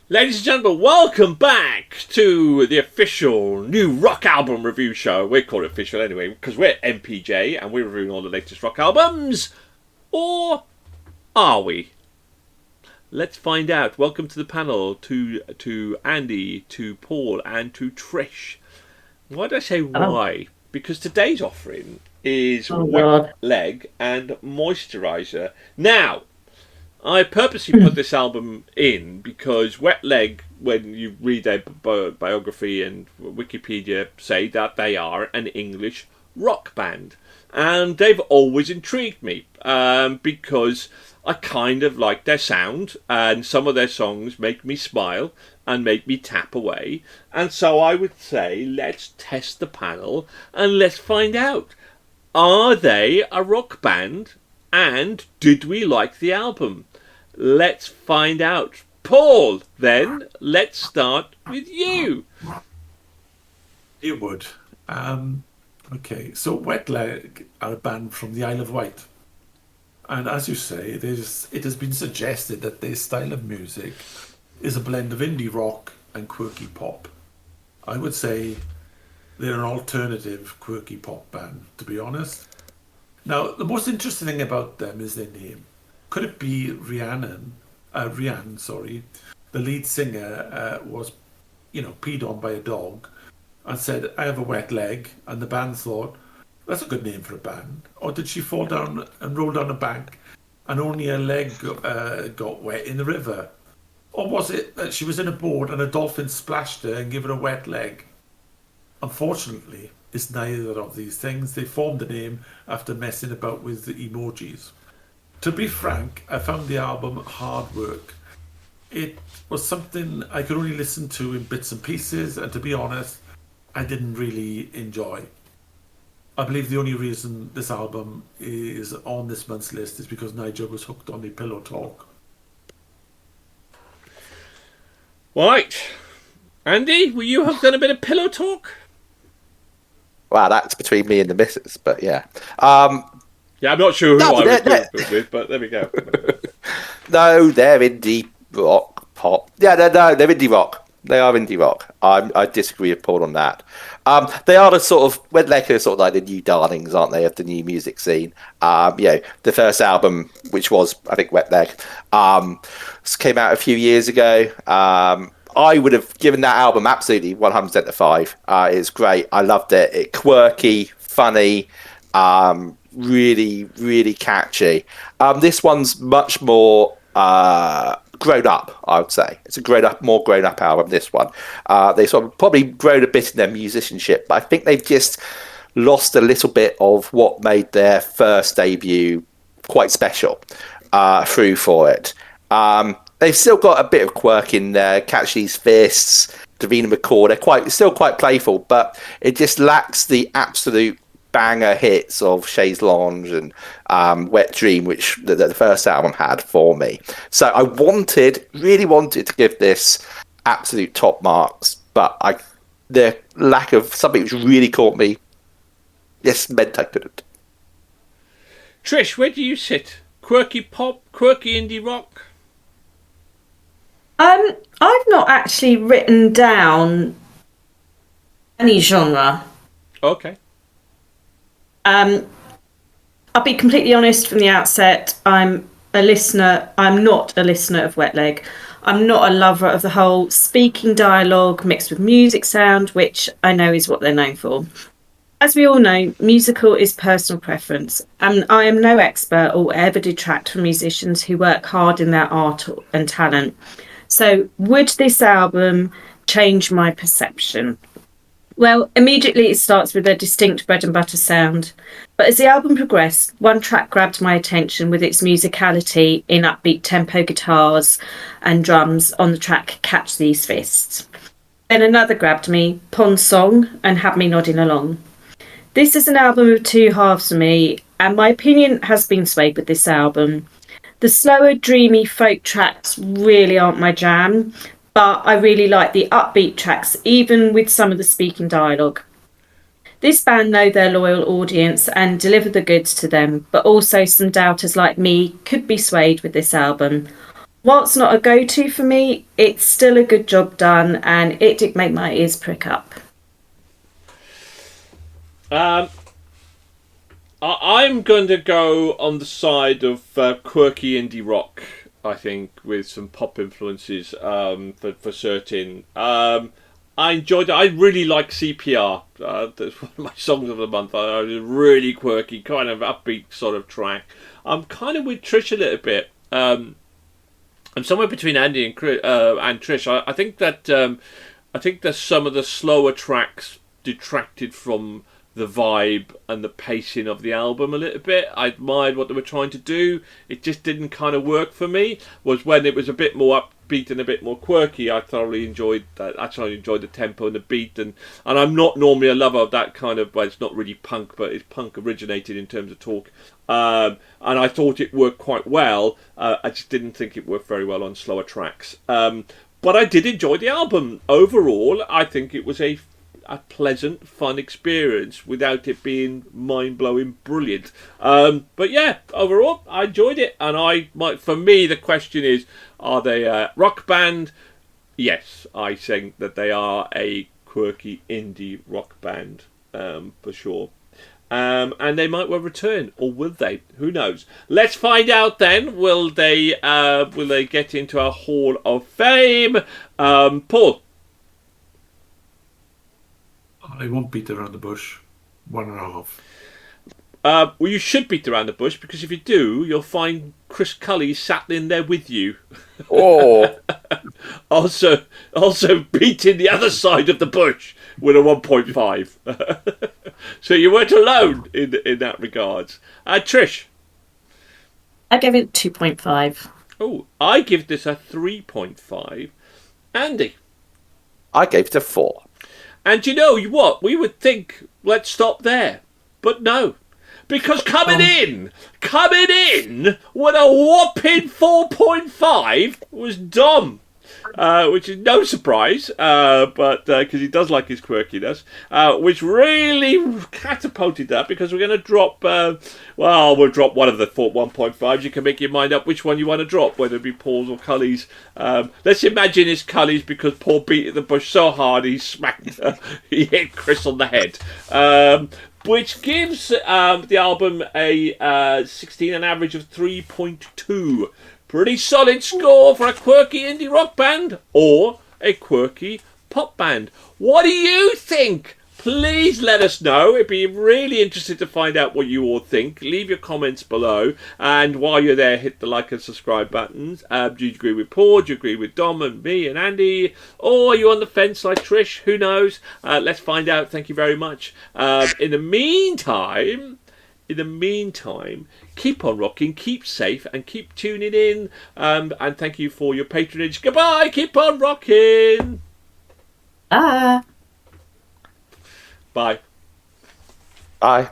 Ladies and gentlemen, welcome back to the official new rock album review show. We call it official anyway, because we're MPJ and we're reviewing all the latest rock albums. Or are we? Let's find out. Welcome to the panel, to Andy, to Paul, and to Trish. Why do I say why? Because today's offering is Wet Leg and Moisturizer. Now, I purposely put this album in because Wet Leg, when you read their biography and Wikipedia, say that they are an English rock band. And they've always intrigued me because I kind of like their sound, and some of their songs make me smile and make me tap away. And so I would say, let's test the panel and let's find out. Are they a rock band? And did we like the album? Let's find out. Paul, then, let's start with you. You would. Okay, so Wet Leg are a band from the Isle of Wight. And as you say, it has been suggested that their style of music is a blend of indie rock and quirky pop. I would say they're an alternative quirky pop band, to be honest. Now, the most interesting thing about them is their name. Could it be Rhian, the lead singer, was, peed on by a dog and said, I have a wet leg, and the band thought, that's a good name for a band. Or did she fall down and roll down a bank and only her leg got wet in the river? Or was it that she was in a boat and a dolphin splashed her and gave her a wet leg? Unfortunately, it's neither of these things. They formed the name after messing about with the emojis. To be frank, I found the album hard work. It was something I could only listen to in bits and pieces, and to be honest, I didn't really enjoy. I believe the only reason this album is on this month's list is because Nigel was hooked on the pillow talk. Right. Andy, were you hooked on a bit of pillow talk? Wow, that's between me and the missus, but yeah. Yeah, I'm not sure who I was doing with, but there we go. No, they're indie rock, pop. Yeah, no, they're indie rock. They are indie rock. I disagree with Paul on that. They are the sort of, Wet Leg are sort of like the new darlings, aren't they, of the new music scene. The first album, which was, I think, Wet Leg, came out a few years ago. I would have given that album absolutely 100% a 5. It's great. I loved it. It's quirky, funny, really, really catchy. This one's much more grown up, I would say. It's a more grown up album, this one. They sort of probably grown a bit in their musicianship, but I think they've just lost a little bit of what made their first debut quite special through for it. They've still got a bit of quirk in there, Catch These Fists, Davina McCall. They're still quite playful, but it just lacks the absolute banger hits of Chaise Longue and Wet Dream, which the first album had for me. So I really wanted to give this absolute top marks, but the lack of something which really caught me just meant I couldn't. Trish, where do you sit? Quirky pop, quirky indie rock? I've not actually written down any genre. Okay. I'll be completely honest from the outset. I'm not a listener of Wet Leg. I'm not a lover of the whole speaking dialogue mixed with music sound, which I know is what they're known for. As we all know, musical is personal preference, and I am no expert or ever detract from musicians who work hard in their art and talent. So would this album change my perception? Well, immediately it starts with a distinct bread and butter sound. But as the album progressed, one track grabbed my attention with its musicality in upbeat tempo guitars and drums on the track Catch These Fists. Then another grabbed me, Pond Song, and had me nodding along. This is an album of two halves for me, and my opinion has been swayed with this album. The slower, dreamy folk tracks really aren't my jam, but I really like the upbeat tracks, even with some of the speaking dialogue. This band know their loyal audience and deliver the goods to them, but also some doubters like me could be swayed with this album. whilst not a go-to for me, it's still a good job done, and it did make my ears prick up. I'm going to go on the side of quirky indie rock, I think, with some pop influences for certain. I enjoyed it. I really like CPR. That's one of my songs of the month. I was really quirky, kind of upbeat sort of track. I'm kind of with Trish a little bit. I'm somewhere between Andy and Trish. I think that some of the slower tracks detracted from the vibe and the pacing of the album a little bit. I admired what they were trying to do. It just didn't kind of work for me. Was when it was a bit more upbeat and a bit more quirky. I thoroughly enjoyed that. Actually, I enjoyed the tempo and the beat, and I'm not normally a lover of that kind of. Well, it's not really punk, but it's punk originated in terms of talk. And I thought it worked quite well. I just didn't think it worked very well on slower tracks. But I did enjoy the album overall. I think it was a pleasant, fun experience without it being mind-blowing brilliant. But yeah, overall, I enjoyed it. And for me, the question is, are they a rock band? Yes, I think that they are a quirky indie rock band, for sure. And they might well return, or will they? Who knows? Let's find out then. Will they get into our Hall of Fame? Paul? They won't beat around the bush. 1.5. Well, you should beat around the bush, because if you do, you'll find Chris Cully sat in there with you. Oh, also beating the other side of the bush with a 1.5. So you weren't alone in that regards. Trish? I gave it 2.5. Oh, I give this a 3.5. Andy? I gave it a 4. And you know what? We would think, let's stop there. But no. Because coming in with a whopping 4.5 was Dom. Which is no surprise, but because he does like his quirkiness, which really catapulted that, because we're going to drop, we'll drop one of the 1.5s. You can make your mind up which one you want to drop, whether it be Paul's or Cully's. Let's imagine it's Cully's, because Paul beat the bush so hard he hit Chris on the head. Which gives the album a 16, an average of 3.2. Pretty solid score for a quirky indie rock band or a quirky pop band. What do you think? Please let us know. It'd be really interesting to find out what you all think. Leave your comments below. And while you're there, hit the like and subscribe buttons. Do you agree with Paul? Do you agree with Dom and me and Andy? Or are you on the fence like Trish? Who knows? Let's find out. Thank you very much. In the meantime, keep on rocking, keep safe, and keep tuning in. And thank you for your patronage. Goodbye. Keep on rocking. Bye. Bye. Bye.